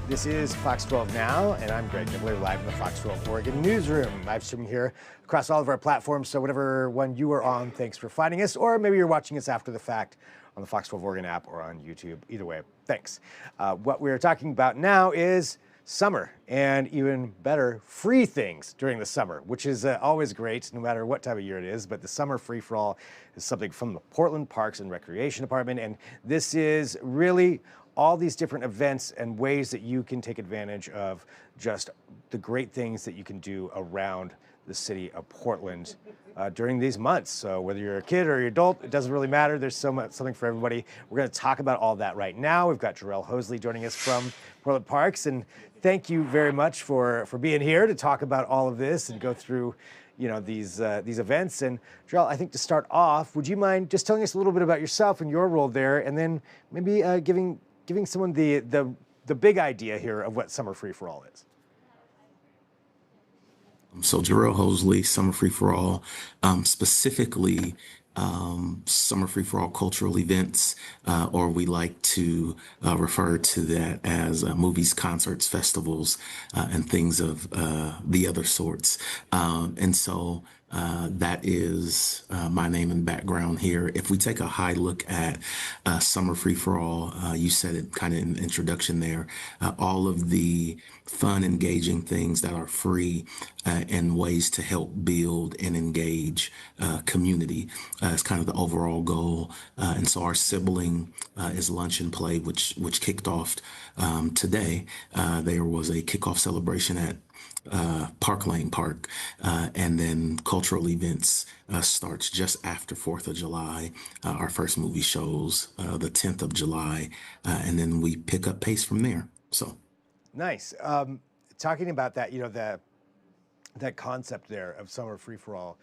This is Fox 12 Now, and I'm Greg Nibbler, live in the Fox 12 Oregon newsroom. Live streaming here across all of our platforms, so whatever one you are on, thanks for finding us, or maybe you're watching us after the fact on the Fox 12 Oregon app or on YouTube. Either way, thanks. What we're talking about now is summer, and even better, free things during the summer, which is always great, no matter what time of year it is. But the summer free-for-all is something from the Portland Parks and Recreation Department, and this is really all these different events and ways that you can take advantage of just the great things that you can do around the city of Portland during these months. So whether you're a kid or you're adult, it doesn't really matter. There's something for everybody. We're going to talk about all that right now. We've got Jarrell Hosley joining us from Portland Parks, and thank you very much for being here to talk about all of this and go through these events. And Jarrell, I think to start off, would you mind just telling us a little bit about yourself and your role there, and then maybe giving someone the big idea here of what Summer Free for All is? So Jarrell Hosley, Summer Free for All, specifically Summer Free for All cultural events, or we like to refer to that as movies, concerts, festivals, and things of the other sorts. And so that is my name and background here. If we take a high look at Summer Free for All, you said it kind of in the introduction there, all of the fun, engaging things that are free and ways to help build and engage community is kind of the overall goal. And so our sibling is Lunch and Play, which kicked off today. There was a kickoff celebration at Park Lane Park, and then cultural events starts just after 4th of July. Our first movie shows the 10th of July, and then we pick up pace from there. So nice. Talking about that, that concept there of summer free for all,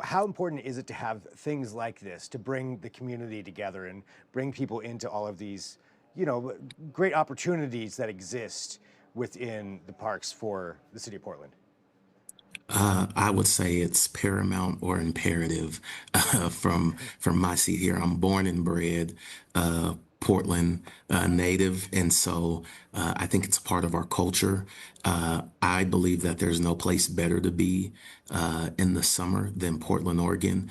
how important is it to have things like this to bring the community together and bring people into all of these, great opportunities that exist within the parks for the city of Portland? I would say it's paramount or imperative from my seat here. I'm born and bred Portland native, and so I think it's a part of our culture. I believe that there's no place better to be in the summer than Portland, Oregon.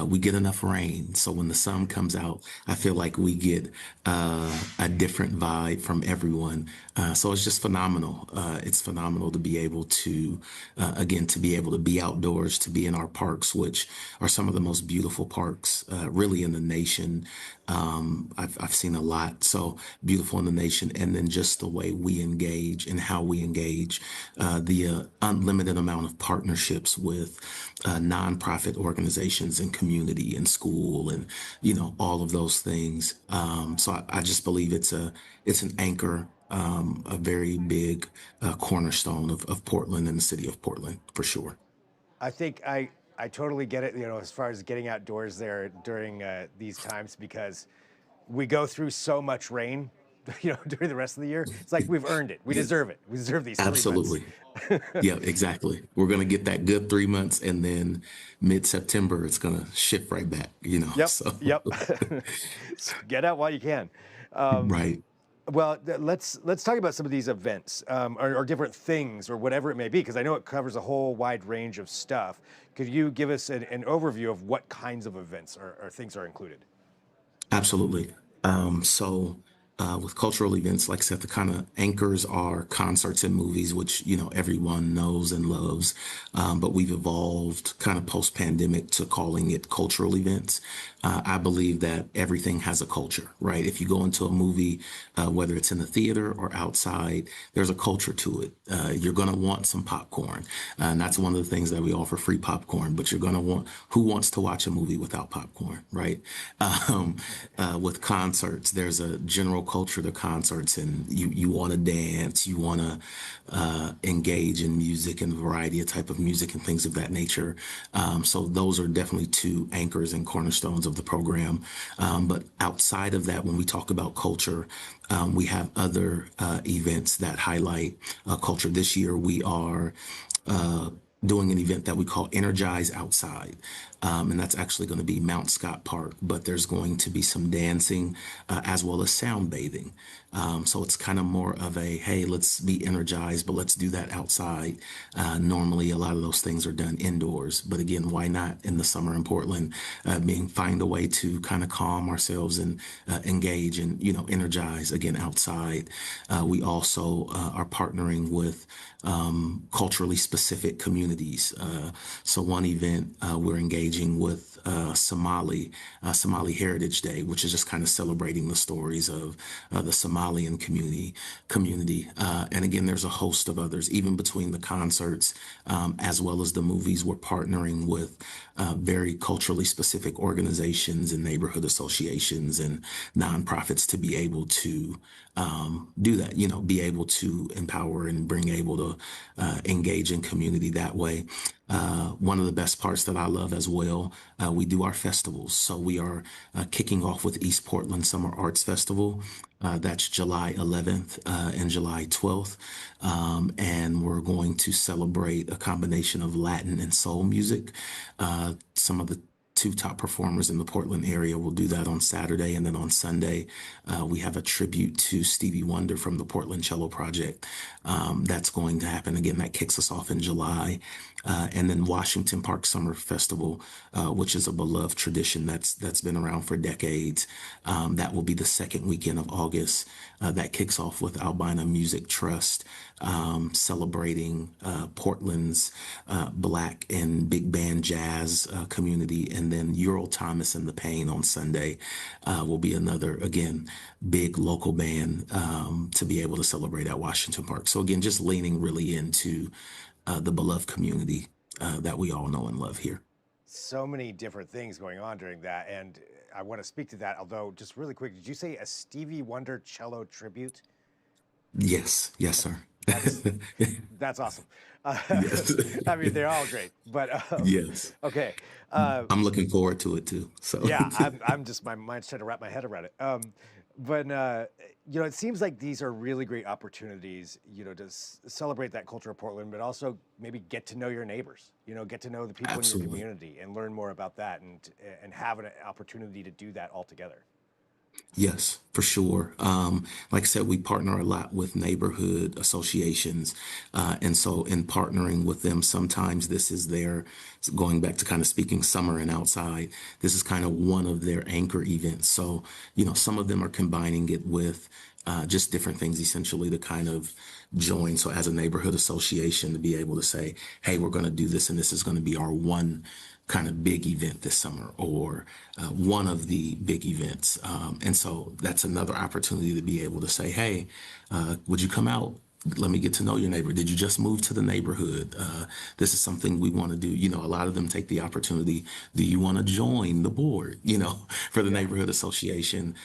We get enough rain, so when the sun comes out, I feel like we get a different vibe from everyone. So it's just phenomenal. It's phenomenal to be able to, again, to be able to be outdoors, to be in our parks, which are some of the most beautiful parks really in the nation. I've seen a lot, so beautiful in the nation, and then just the way we engage and how we engage, the unlimited amount of partnerships with nonprofit organizations and community and school and all of those things. So I just believe it's an anchor, a very big cornerstone of Portland and the city of Portland for sure. I think I totally get it, as far as getting outdoors there during these times, because we go through so much rain, during the rest of the year. It's like we've earned it. We deserve it. We deserve these 3 months. Absolutely. Yeah, exactly. We're going to get that good 3 months, and then mid-September, it's going to shift right back, Yep. So. Yep. So get out while you can. Right. Well, let's talk about some of these events or different things or whatever it may be, because I know it covers a whole wide range of stuff. Could you give us an overview of what kinds of events or things are included? Absolutely. So with cultural events, like I said, the kind of anchors are concerts and movies, which, everyone knows and loves. But we've evolved kind of post-pandemic to calling it cultural events. I believe that everything has a culture, right? If you go into a movie, whether it's in the theater or outside, there's a culture to it. You're going to want some popcorn. And that's one of the things that we offer, free popcorn, but you're going to want, who wants to watch a movie without popcorn, right? With concerts, there's a general culture to concerts, and you want to dance, you want to engage in music and a variety of type of music and things of that nature. So those are definitely two anchors and cornerstones of the program. But outside of that, when we talk about culture, we have other events that highlight culture. This year, we are doing an event that we call Energize Outside. and that's actually going to be Mount Scott Park. But there's going to be some dancing as well as sound bathing. So it's kind of more of a, hey, let's be energized, but let's do that outside. Normally, a lot of those things are done indoors, but again, why not in the summer in Portland? Being find a way to kind of calm ourselves and engage and energize again outside. We also are partnering with culturally specific communities. So one event we're engaging with Somali Heritage Day, which is just kind of celebrating the stories of the Somalian community. And again, there's a host of others, even between the concerts as well as the movies. We're partnering with very culturally specific organizations and neighborhood associations and nonprofits to be able to do that, be able to empower and bring able to engage in community that way. One of the best parts that I love as well, we do our festivals. So we are kicking off with East Portland Summer Arts Festival. That's July 11th and July 12th. And we're going to celebrate a combination of Latin and soul music. Some of the two top performers in the Portland area will do that on Saturday. And then on Sunday, we have a tribute to Stevie Wonder from the Portland Cello Project. That's going to happen again. That kicks us off in July. And then Washington Park Summer Festival, which is a beloved tradition that's been around for decades. That will be the second weekend of August. That kicks off with Albina Music Trust, celebrating Portland's Black and big band jazz community. And then Ural Thomas and the Pain on Sunday will be another, again, big local band to be able to celebrate at Washington Park. So again, just leaning really into the beloved community that we all know and love here. So many different things going on during that, and I want to speak to that. Although, just really quick, did you say a Stevie Wonder cello tribute? Yes, sir. That's that's awesome. Uh, Yes, I mean, they're all great, but yes. okay. Uh, I'm looking forward to it too. So, yeah, I'm just my mind's trying to wrap my head around it. But it seems like these are really great opportunities, to celebrate that culture of Portland, but also maybe get to know your neighbors, get to know the people in your absolutely. community and learn more about that, and have an opportunity to do that all together. Yes, for sure. Like I said, we partner a lot with neighborhood associations. And so in partnering with them, sometimes this is their, going back to kind of speaking summer and outside, this is kind of one of their anchor events. So, some of them are combining it with just different things essentially to kind of join. So as a neighborhood association to be able to say, hey, we're going to do this and this is going to be our one kind of big event this summer or one of the big events. And so that's another opportunity to be able to say, hey, would you come out? Let me get to know your neighbor. Did you just move to the neighborhood? This is something we want to do. A lot of them take the opportunity. Do you want to join the board, for the Yeah. neighborhood association?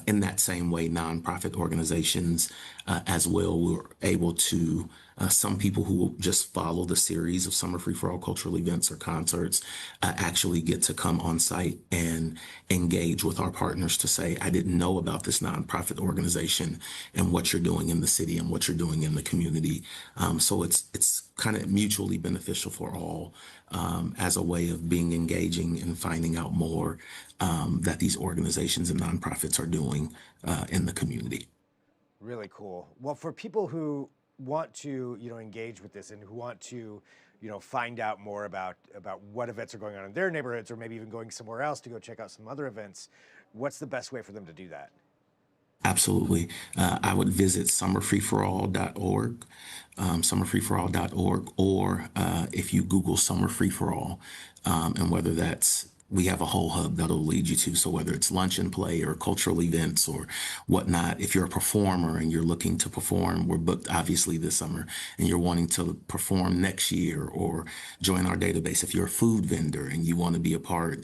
In that same way, nonprofit organizations as well were able to some people who just follow the series of Summer Free for All cultural events or concerts actually get to come on site and engage with our partners to say, I didn't know about this nonprofit organization and what you're doing in the city and what you're doing in the community. So it's kind of mutually beneficial for all as a way of being engaging and finding out more that these organizations and nonprofits are doing in the community. Really cool. Well, for people who want to, engage with this and who want to, find out more about what events are going on in their neighborhoods, or maybe even going somewhere else to go check out some other events, what's the best way for them to do that? Absolutely. I would visit summerfreeforall.org, summerfreeforall.org, or if you Google Summer Free for All, and whether that's we have a whole hub that'll lead you to. So whether it's lunch and play or cultural events or whatnot, if you're a performer and you're looking to perform, we're booked obviously this summer, and you're wanting to perform next year or join our database. If you're a food vendor and you want to be a part,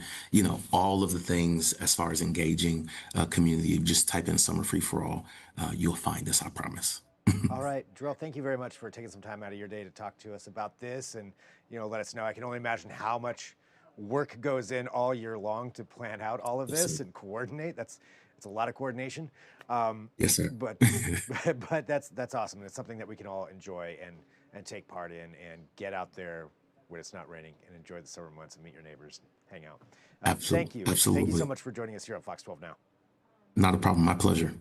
all of the things as far as engaging community, you just type in Summer Free for All, you'll find us, I promise. All right, Drill, thank you very much for taking some time out of your day to talk to us about this and, let us know. I can only imagine how much work goes in all year long to plan out all of Yes, sir. this and coordinate. It's a lot of coordination. Um, Yes, sir. but but that's awesome. It's something that we can all enjoy and take part in and get out there when it's not raining and enjoy the summer months and meet your neighbors, hang out. Absolutely. Thank you. Thank you so Absolutely. much for joining us here on Fox 12 Now. Not a problem. My pleasure.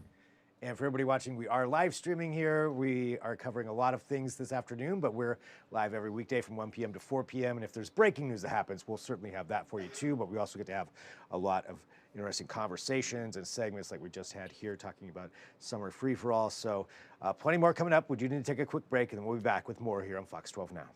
And for everybody watching, we are live streaming here. We are covering a lot of things this afternoon, but we're live every weekday from 1 p.m. to 4 p.m. And if there's breaking news that happens, we'll certainly have that for you too. But we also get to have a lot of interesting conversations and segments like we just had here talking about summer free-for-all. So plenty more coming up. We do need to take a quick break, and then we'll be back with more here on Fox 12 Now.